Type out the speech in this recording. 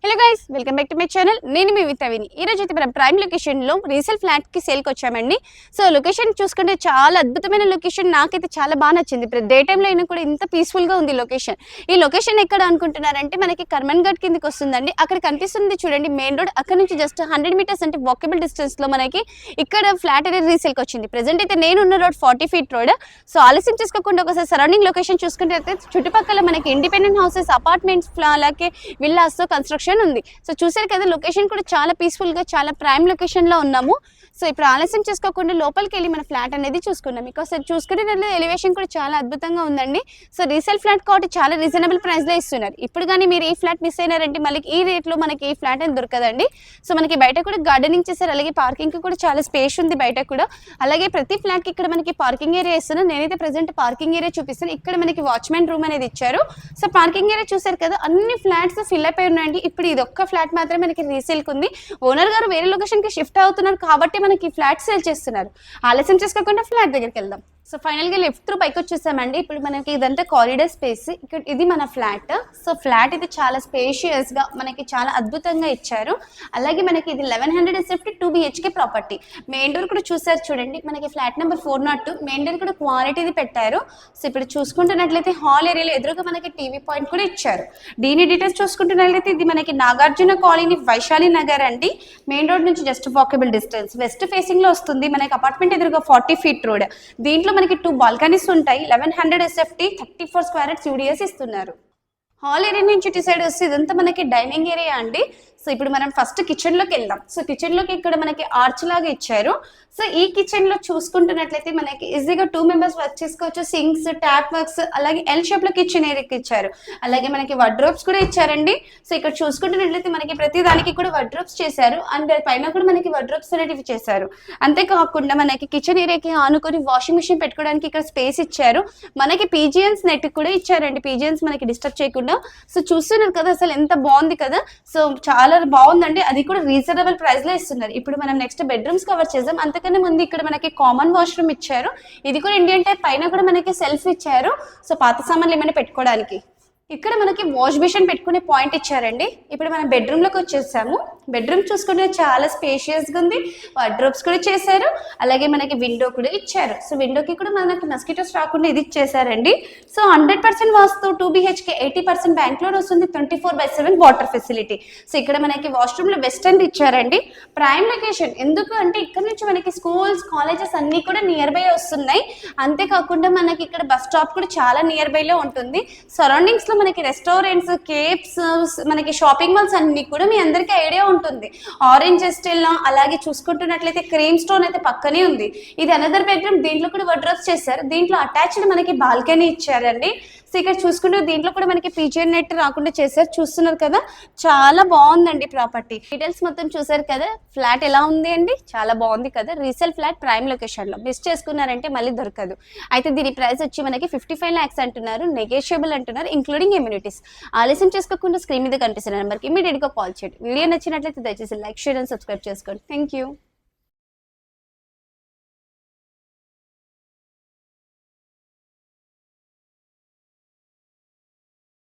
Hello guys, welcome back to my channel. నేను మీ వితవిని. ఈ రోజు అయితే మనం ప్రైమ్ లొకేషన్లో రీసేల్ ఫ్లాట్కి సేల్కి వచ్చామండి. సో లొకేషన్ చూసుకుంటే చాలా అద్భుతమైన లొకేషన్. నాకైతే చాలా బాగా నచ్చింది. ఇప్పుడు డే టైంలో అయినా కూడా ఇంత పీస్ఫుల్గా ఉంది లొకేషన్. ఈ లొకేషన్ ఎక్కడ అనుకుంటున్నారంటే మనకి కర్మన్ ఘాట్ కిందకి వస్తుందండి. అక్కడ కనిపిస్తుంది చూడండి మెయిన్ రోడ్. అక్కడ నుంచి జస్ట్ 100 మీటర్స్ అంటే వాకబుల్ డిస్టెన్స్లో మనకి ఇక్కడ ఫ్లాట్ అనేది రీసేల్కి వచ్చింది. ప్రెజెంట్ అయితే నేనున్న రోడ్ 40 ఫీట్ రోడ్. సో ఆలస్యం చేసుకోకుండా ఒకసారి సరౌండింగ్ లొకేషన్ చూసుకుంటే అయితే చుట్టుపక్కల మనకి ఇండిపెండెంట్ హౌసెస్, అపార్ట్మెంట్స్, అలాగే విల్లాస్ కన్స్ట్రక్షన్ ఉంది. సో చూసారు కదా, లొకేషన్ కూడా చాలా పీస్ఫుల్ గా, చాలా ప్రైమ్ లొకేషన్ లో ఉన్నాము. సో ఇప్పుడు ఆలస్యం చేసుకోకుండా లోపలికి వెళ్ళి మన ఫ్లాట్ అనేది చూసుకున్నాం. ఒకసారి చూసుకునే ఎలివేషన్ కూడా చాలా అద్భుతంగా ఉందండి. సో రీసేల్ ఫ్లాట్ కాబట్టి చాలా రీజనబుల్ ప్రైస్ లో ఇస్తున్నారు. ఇప్పుడు కానీ మీరు ఈ ఫ్లాట్ మిస్ అయినారంటే మళ్ళీ ఈ రేట్ లో మనకి ఈ ఫ్లాట్ అనేది దొరకదండి. సో మనకి బయట కూడా గార్డెనింగ్ చేశారు, అలాగే పార్కింగ్ కూడా చాలా స్పేస్ ఉంది బయట కూడా. అలాగే ప్రతి ఫ్లాట్ కి ఇక్కడ మనకి పార్కింగ్ ఏరియా ఇస్తున్నాను. నేనైతే ప్రెసెంట్ పార్కింగ్ ఏరియా చూపిస్తాను. ఇక్కడ మనకి వాచ్మెన్ రూమ్ అనేది ఇచ్చారు. సో పార్కింగ్ ఏరియా చూసారు కదా, అన్ని ఫ్లాట్స్ ఫిల్ అయిపోయి ఉన్నాయండి. ఇప్పుడు ఇది ఒక్క ఫ్లాట్ మాత్రమే మనకి రీసేల్ ఉంది. ఓనర్ గారు వేరే లొకేషన్ కి షిఫ్ట్ అవుతున్నారు కాబట్టి మనకి ఫ్లాట్ సేల్ చేస్తున్నారు. ఆలస్యం చేసుకోకుండా ఫ్లాట్ దగ్గరికి వెళ్దాం. సో ఫైనల్ గా లెఫ్ట్ త్రూ పైకి వచ్చేసామండి. ఇప్పుడు మనకి ఇదంతా కారిడార్ స్పేస్. ఇక్కడ ఇది మన ఫ్లాట్. సో ఫ్లాట్ ఇది చాలా స్పేషియస్ గా మనకి చాలా అద్భుతంగా ఇచ్చారు. అలాగే మనకి ఇది 1100 SFT 2 BHK property. Main door కూడా చూసారు చూడండి, మనకి ఫ్లాట్ నెంబర్ 402. మెయిన్ డోర్ కూడా క్వాలిటీది పెట్టారు. సో ఇప్పుడు చూసుకుంటున్నట్లయితే హాల్ ఏరియాలో ఎదురుగా మనకి టీవీ పాయింట్ కూడా ఇచ్చారు. దీని డీటెయిల్స్ చూసుకుంటున్నట్లయితే ఇది మనకి నాగార్జున కాలనీ, వైశాలి నగర్ అండి. మెయిన్ రోడ్ నుంచి just walkable distance. West facing లో వస్తుంది. మనకి అపార్ట్మెంట్ ఎదురుగా 40 ఫీట్ రోడ్. దీంట్లో మనకి 2 బాల్కనీస్ ఉంటాయి. 1100 SFT 34 స్క్వేర్ యార్డ్స్ UDS ఇస్తున్నారు. హాల్ ఏరియా నుంచి ఇటు సైడ్ వస్తే ఇదంతా మనకి డైనింగ్ ఏరియా అండి. సో ఇప్పుడు మనం ఫస్ట్ కిచెన్ లోకి వెళ్దాం. సో కిచెన్ లోకి ఇక్కడ మనకి ఆర్చ్ లాగా ఇచ్చారు. సో ఈ కిచెన్ లో చూసుకుంటున్నట్లయితే మనకి ఈజీగా 2 మెంబర్స్ వర్క్ చేసుకోవచ్చు. సింక్స్, ట్యాప్ వర్క్స్, అలాగే ఎల్ షేప్ లో కిచెన్ ఏరియాకి ఇచ్చారు. అలాగే మనకి వార్డ్రోబ్స్ కూడా ఇచ్చారండి. సో ఇక్కడ చూసుకుంటున్నట్లయితే మనకి ప్రతి దానికి కూడా వార్డ్రోబ్స్ చేశారు. అండ్ పైన కూడా మనకి వార్డ్రోబ్స్ అనేటివి చేశారు. అంతేకాకుండా మనకి కిచెన్ ఏరియాకి ఆనుకొని వాషింగ్ మిషన్ పెట్టుకోవడానికి ఇక్కడ స్పేస్ ఇచ్చారు. మనకి పీజియన్స్ నెట్ కూడా ఇచ్చారండి, పీజియన్స్ మనకి డిస్టర్బ్ చేయకుండా. సో చూస్తున్నారు కదా, అసలు ఎంత బాగుంది కదా. సో చాలా బాగుందండి. అది కూడా రీజనబుల్ ప్రైస్ లో ఇస్తున్నారు. ఇప్పుడు మనం నెక్స్ట్ బెడ్రూమ్స్ కవర్ చేద్దాం. అంతకన్నా ముందు ఇక్కడ మనకి కామన్ వాష్రూమ్ ఇచ్చారు. ఇది కూడా ఇండియన్ టైప్. పైన కూడా మనకి సెల్ఫ్ ఇచ్చారు. సో పాత సామాన్లు ఏమైనా పెట్టుకోవడానికి. ఇక్కడ మనకి వాష్ బేసిన్ పెట్టుకునే పాయింట్ ఇచ్చారండి. ఇప్పుడు మనం బెడ్రూమ్ లోకి వచ్చేసాము. బెడ్రూమ్ చూసుకుంటే చాలా స్పేషియస్ గా ఉంది. వార్డ్రోబ్స్ కూడా చేశారు. అలాగే మనకి విండో కూడా ఇచ్చారు. సో విండోకి కూడా మనకి మస్కిటోస్ రాకుండా ఇది ఇచ్చేసారండి. సో 100% వాస్తు 2 BHK 80% బ్యాంక్ లోన్ వస్తుంది. 24/7 వాటర్ ఫెసిలిటీ. సో ఇక్కడ మనకి వాష్రూమ్ లో వెస్టర్న్ ఇచ్చారండి. Prime location. ఎందుకు అంటే ఇక్కడ నుంచి మనకి స్కూల్స్, కాలేజెస్ అన్ని కూడా నియర్ బై వస్తున్నాయి. అంతేకాకుండా మనకి ఇక్కడ బస్ స్టాప్ కూడా చాలా నియర్ బై లో ఉంటుంది. సరౌండింగ్స్ లో మనకి రెస్టారెంట్స్, కేఫ్స్, మనకి షాపింగ్ మాల్స్ అన్ని కూడా మీ అందరికీ ఐడియా ఉంటుంది. ఆరెంజ్ ఎస్టేల్, అలాగే చూసుకుంటున్నట్లయితే క్రీమ్ స్టోన్ అయితే పక్కనే ఉంది. ఇది అనదర్ బెడ్రూమ్. దీంట్లో కూడా వార్డ్రోబ్స్ చేశారు. దీంట్లో అటాచ్డ్ మనకి బాల్కనీ ఇచ్చారండి. సో ఇక్కడ చూసుకుంటే దీంట్లో కూడా మనకి పీజియన్ నెట్ రాకుండా చేశారు. చూస్తున్నారు కదా, చాలా బాగుందండి ప్రాపర్టీ. డీటెయిల్స్ మొత్తం చూసారు కదా. ఫ్లాట్ ఎలా ఉంది అండి, చాలా బాగుంది కదా. రీసేల్ ఫ్లాట్ ప్రైమ్ లొకేషన్ లో. మిస్ చేసుకున్నారంటే మళ్ళీ దొరకదు. అయితే దీని ప్రైస్ వచ్చి మనకి 55 lakhs అంటున్నారు. నెగోషియబుల్ అంటున్నారు, ఇంక్లూడింగ్ ఇమ్యూనిటీస్. ఆలస్యం చేసుకోకుండా స్క్రీన్ మీద కనిపిస్తున్న నెంబర్కి ఇమీడియట్ గా కాల్ చేయండి. వీడియో నచ్చినట్లయితే దయచేసి లైక్, షేర్ అండ్ సబ్స్క్రైబ్ చేసుకోండి. Thank you.